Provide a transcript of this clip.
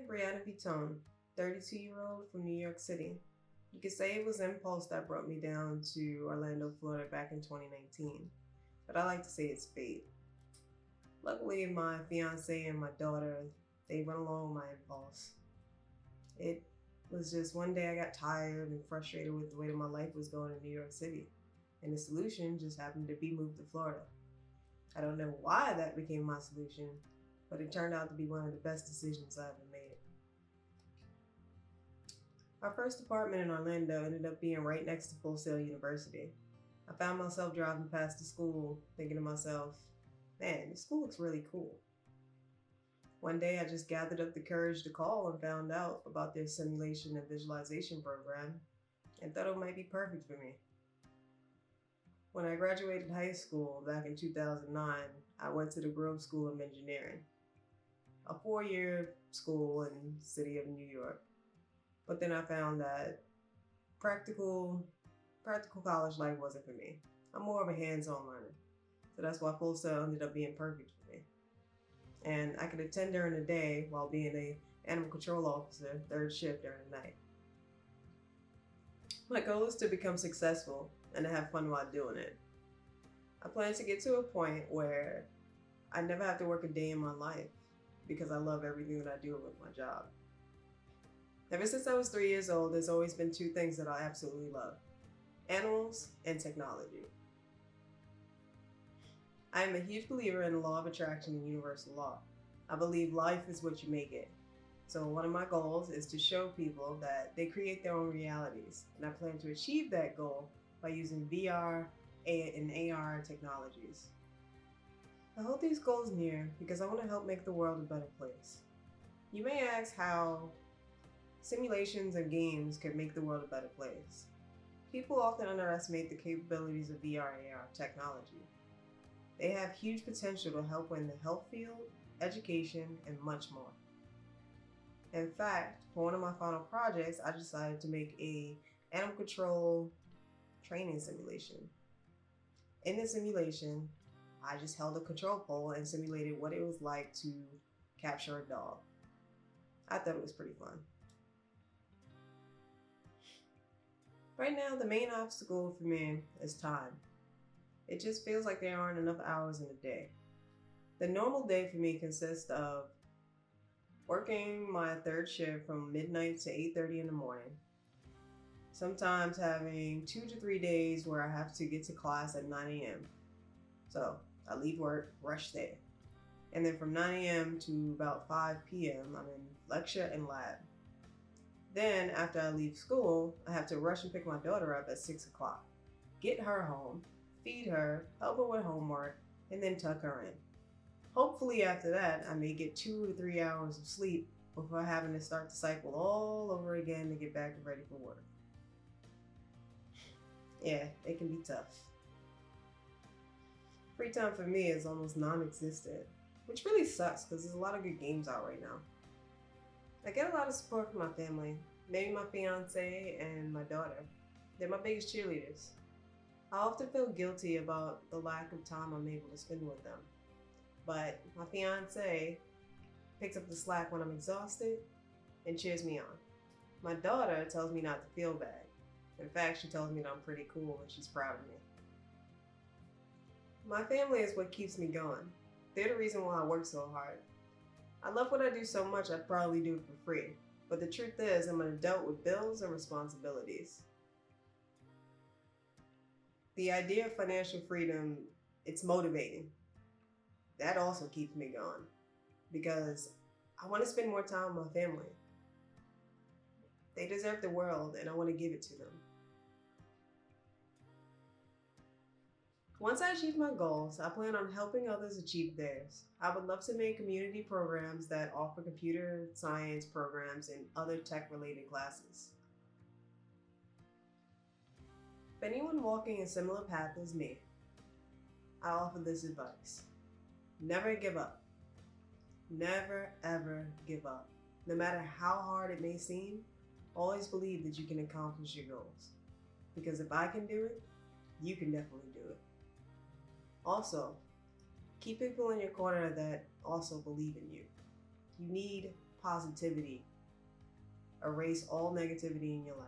Brianna Vitone, 32-year-old from New York City. You could say it was impulse that brought me down to Orlando, Florida back in 2019, but I like to say it's fate. Luckily, my fiance and my daughter, they went along with my impulse. It was just one day I got tired and frustrated with the way that my life was going in New York City, and the solution just happened to be moved to Florida. I don't know why that became my solution, but it turned out to be one of the best decisions I ever made. Our first apartment in Orlando ended up being right next to Full Sail University. I found myself driving past the school, thinking to myself, man, this school looks really cool. One day I just gathered up the courage to call and found out about their simulation and visualization program and thought it might be perfect for me. When I graduated high school back in 2009, I went to the Grove School of Engineering, a 4-year school in the city of New York. But then I found that practical college life wasn't for me. I'm more of a hands-on learner. So that's why Full Sail ended up being perfect for me. And I could attend during the day while being an animal control officer, third shift during the night. My goal is to become successful and to have fun while doing it. I plan to get to a point where I never have to work a day in my life because I love everything that I do with my job. Ever since I was 3 years old, there's always been two things that I absolutely love: animals and technology. I am a huge believer in the law of attraction and universal law. I believe life is what you make it. So one of my goals is to show people that they create their own realities, and I plan to achieve that goal by using VR and AR technologies. I hold these goals near because I want to help make the world a better place. You may ask how simulations and games could make the world a better place. People often underestimate the capabilities of VR and AR technology. They have huge potential to help in the health field, education, and much more. In fact, for one of my final projects, I decided to make an animal control training simulation. In the simulation, I just held a control pole and simulated what it was like to capture a dog. I thought it was pretty fun. Right now, the main obstacle for me is time. It just feels like there aren't enough hours in a day. The normal day for me consists of working my third shift from midnight to 8:30 in the morning. Sometimes having 2 to 3 days where I have to get to class at 9 a.m. So I leave work, rush there. And then from 9 a.m. to about 5 p.m. I'm in lecture and lab. Then after I leave school, I have to rush and pick my daughter up at 6 o'clock, get her home, feed her, help her with homework, and then tuck her in. Hopefully after that, I may get 2 to 3 hours of sleep before having to start the cycle all over again to get back and ready for work. Yeah, it can be tough. Free time for me is almost non-existent, which really sucks because there's a lot of good games out right now. I get a lot of support from my family, maybe my fiance and my daughter. They're my biggest cheerleaders. I often feel guilty about the lack of time I'm able to spend with them. But my fiance picks up the slack when I'm exhausted and cheers me on. My daughter tells me not to feel bad. In fact, she tells me that I'm pretty cool and she's proud of me. My family is what keeps me going. They're the reason why I work so hard. I love what I do so much I'd probably do it for free. But the truth is, I'm an adult with bills and responsibilities. The idea of financial freedom, it's motivating. That also keeps me going because I want to spend more time with my family. They deserve the world and I want to give it to them. Once I achieve my goals, I plan on helping others achieve theirs. I would love to make community programs that offer computer science programs and other tech-related classes. If anyone walking a similar path as me, I offer this advice. Never give up. Never ever give up. No matter how hard it may seem, always believe that you can accomplish your goals. Because if I can do it, you can definitely do it. Also, keep people in your corner that also believe in you. You need positivity. Erase all negativity in your life.